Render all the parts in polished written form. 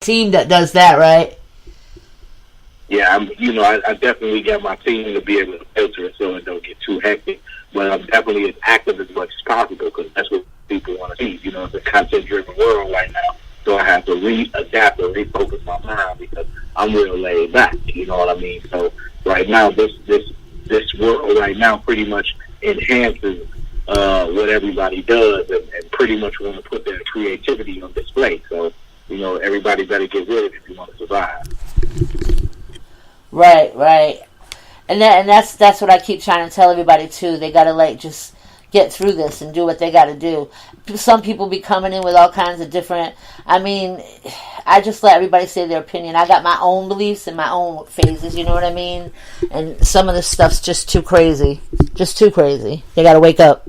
team that does that, right? Yeah, I definitely got my team to be able to filter it so it don't get too hectic. But I'm definitely as active as much as possible because that's what people want to see. It's a content-driven world right now, so I have to adapt or refocus my mind because I'm real laid back. You know what I mean? So right now, this world right now pretty much enhances what everybody does and pretty much want to put their creativity on display. So everybody better get with it if you want to survive. Right. And that's what I keep trying to tell everybody too. They gotta just get through this and do what they gotta do. Some people be coming in with all kinds of different. I just let everybody say their opinion. I got my own beliefs and my own phases. You know what I mean? And some of this stuff's just too crazy. Just too crazy. They gotta wake up.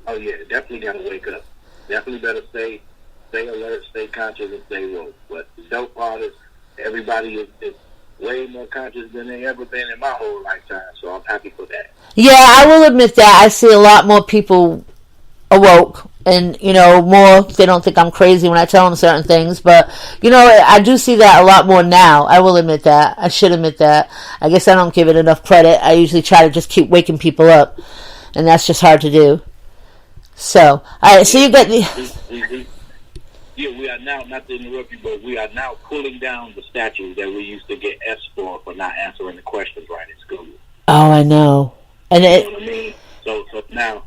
Oh yeah, definitely gotta wake up. Definitely better stay alert, stay conscious, and stay woke. But so far, everybody is way more conscious than they ever been in my whole lifetime, so I'm happy for that. Yeah, I will admit that. I see a lot more people awoke, and, more, they don't think I'm crazy when I tell them certain things, but, I do see that a lot more now. I will admit that. I should admit that. I guess I don't give it enough credit. I usually try to just keep waking people up, and that's just hard to do. So, alright, so you got the... Yeah, we are now, not to interrupt you, but we are now pulling down the statues that we used to get S for not answering the questions right in school. Oh, I know. And you know what I mean? So now,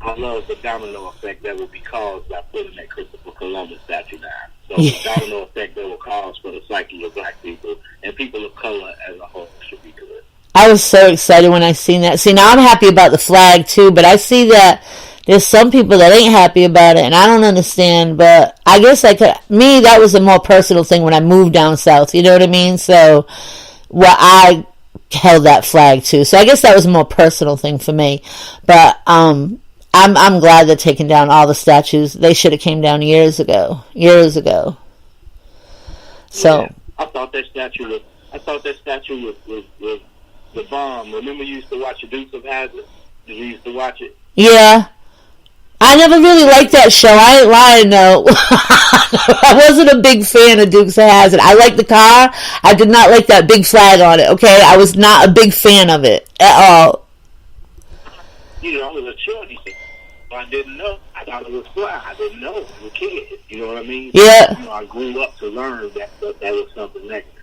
I love the domino effect that will be caused by putting that Christopher Columbus statue down. So the domino effect that will cause for the psyche of black people and people of color as a whole should be good. I was so excited when I seen that. See, now I'm happy about the flag, too, but I see that there's some people that ain't happy about it, and I don't understand, but I guess that was a more personal thing when I moved down south, you know what I mean? So, I held that flag too. So I guess that was a more personal thing for me. But, I'm glad they're taking down all the statues. They should have came down years ago. So. Yeah, I thought that statue was the bomb. Remember you used to watch the Dukes of Hazzard? Did you used to watch it? Yeah. I never really liked that show. I ain't lying, no. I wasn't a big fan of Dukes of Hazzard. I liked the car. I did not like that big flag on it, okay? I was not a big fan of it at all. I was a shorty. I didn't know. I thought it was fly. I didn't know. I was a kid. You know what I mean? Yeah. I grew up to learn that was something negative.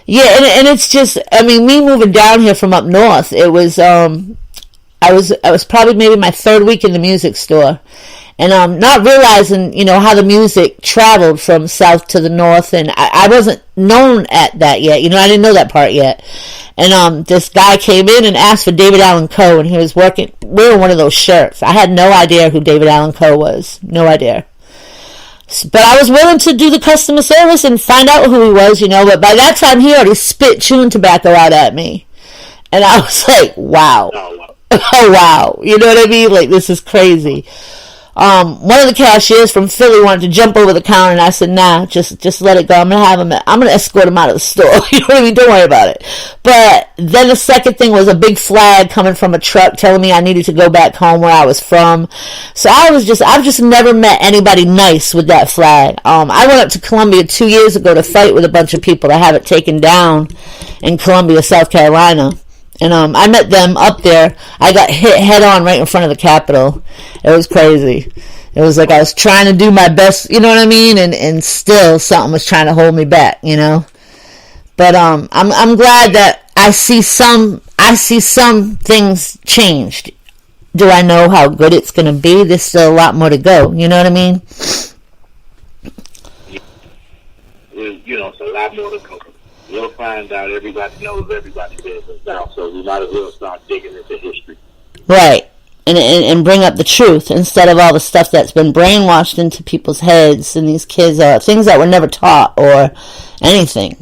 Yeah, and it's just, me moving down here from up north, it was, I was probably maybe my third week in the music store, and not realizing how the music traveled from south to the north, and I wasn't known at that yet. I didn't know that part yet. And this guy came in and asked for David Allan Coe, and he was wearing one of those shirts. I had no idea who David Allan Coe was, no idea. But I was willing to do the customer service and find out who he was, But by that time, he already spit chewing tobacco out at me, and I was like, wow. Oh, wow. You know what I mean? Like, this is crazy. One of the cashiers from Philly wanted to jump over the counter, and I said, nah, just let it go. I'm going to escort him out of the store. You know what I mean? Don't worry about it. But then the second thing was a big flag coming from a truck telling me I needed to go back home where I was from. So I've just never met anybody nice with that flag. I went up to Columbia 2 years ago to fight with a bunch of people to have it taken down in Columbia, South Carolina. And I met them up there. I got hit head on right in front of the Capitol. It was crazy. It was like I was trying to do my best, you know what I mean? And still something was trying to hold me back, But I'm glad that I see some things changed. Do I know how good it's going to be? There's still a lot more to go. You know what I mean? It's a lot more to go. You'll find out everybody knows everybody's business now, so we might as well start digging into history. Right. And bring up the truth instead of all the stuff that's been brainwashed into people's heads, and these kids are things that were never taught or anything,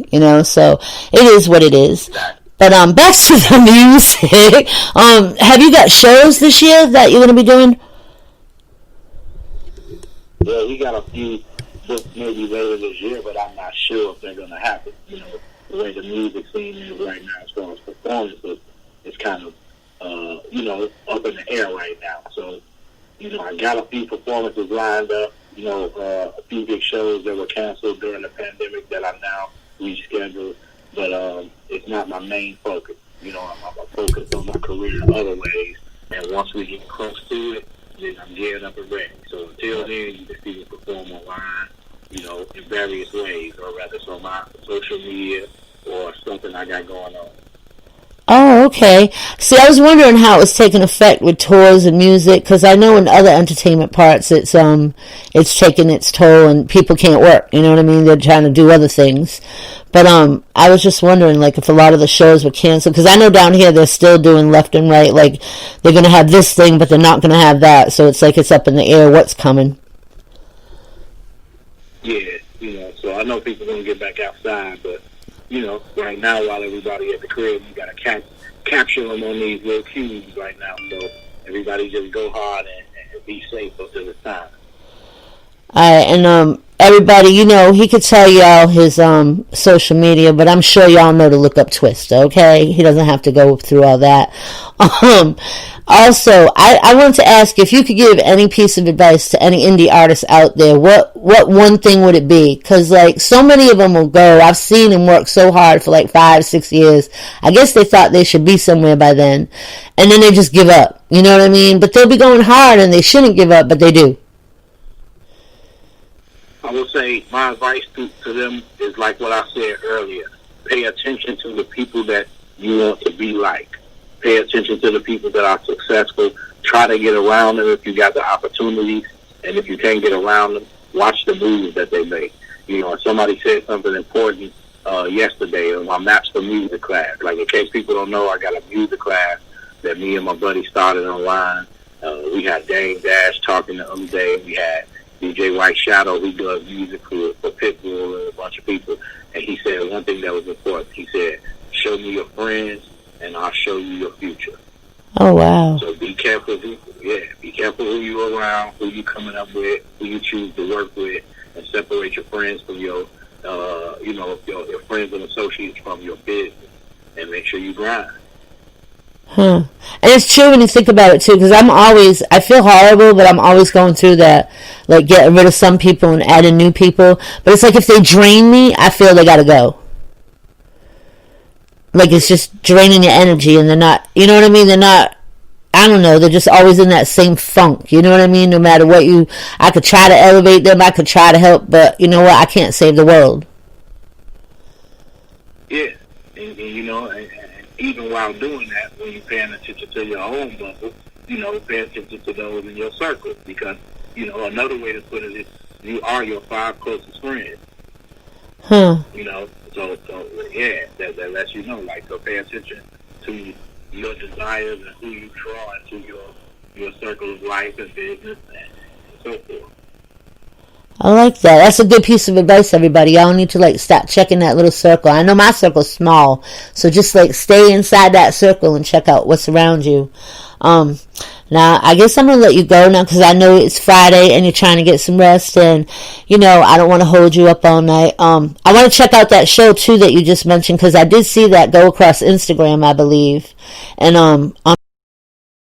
so it is what it is. But back to the music. Have you got shows this year that you're going to be doing? Yeah, we got a few booked maybe later this year, but I'm not sure if they're going to happen. The way the music scene is right now as far as performances, it's kind of, up in the air right now. So, I got a few performances lined up, a few big shows that were canceled during the pandemic that I now rescheduled, but it's not my main focus. I'm focused on my career in other ways, and once we get close to it, then I'm geared up and ready. So until then, you can see me perform online, in various ways, or rather it's on my social media or something I got going on. Oh, okay. See, I was wondering how it was taking effect with tours and music, because I know in other entertainment parts it's taking its toll and people can't work. You know what I mean? They're trying to do other things. But I was just wondering, like, if a lot of the shows were canceled, because I know down here they're still doing left and right. Like, they're going to have this thing, but they're not going to have that. So it's like it's up in the air what's coming. Yeah, so I know people are going to get back outside, but right now, while everybody at the crib, you got to capture them on these little cues right now. So everybody just go hard and be safe until it's time. All right, and everybody, he could tell y'all his social media, but I'm sure y'all know to look up Twista, okay? He doesn't have to go through all that. Also, I wanted to ask if you could give any piece of advice to any indie artists out there. What one thing would it be? Because, like, so many of them will go. I've seen them work so hard for like 5-6 years. I guess they thought they should be somewhere by then, and then they just give up. You know what I mean? But they'll be going hard, and they shouldn't give up, but they do. I will say my advice to them is like what I said earlier. Pay attention to the people that you want to be like. Pay attention to the people that are successful. Try to get around them if you got the opportunities. And if you can't get around them, watch the moves that they make. Somebody said something important yesterday in my Maps for Music class. Like, in case people don't know, I got a music class that me and my buddy started online. We had Dame Dash talking the other day. We had DJ White Shadow, who does music for Pitbull and a bunch of people. And he said one thing that was important. He said, show me your friends, and I'll show you your future. Oh, wow. So be careful who you're around, who you're coming up with, who you choose to work with, and separate your friends from your friends and associates from your business, and make sure you grind. Huh. And it's true when you think about it, too, because I feel horrible, but I'm always going through that, like, getting rid of some people and adding new people. But it's like if they drain me, I feel they got to go. Like, it's just draining your energy, and they're not, you know what I mean? They're not, I don't know, they're just always in that same funk, you know what I mean? No matter what I could try to elevate them, I could try to help, but you know what? I can't save the world. Yeah, and even while doing that, when you're paying attention to your own bubble, pay attention to those in your circle, because, another way to put it is you are your 5 closest friends. Huh. So yeah, that lets you know, like, so pay attention to your desires and who you draw into your circle of life and business and so forth. I like that. That's a good piece of advice, everybody. Y'all need to, like, stop checking that little circle. I know my circle's small, so just, like, stay inside that circle and check out what's around you. Now, I guess I'm going to let you go now because I know it's Friday and you're trying to get some rest, and, I don't want to hold you up all night. I want to check out that show, too, that you just mentioned, because I did see that go across Instagram, I believe. And,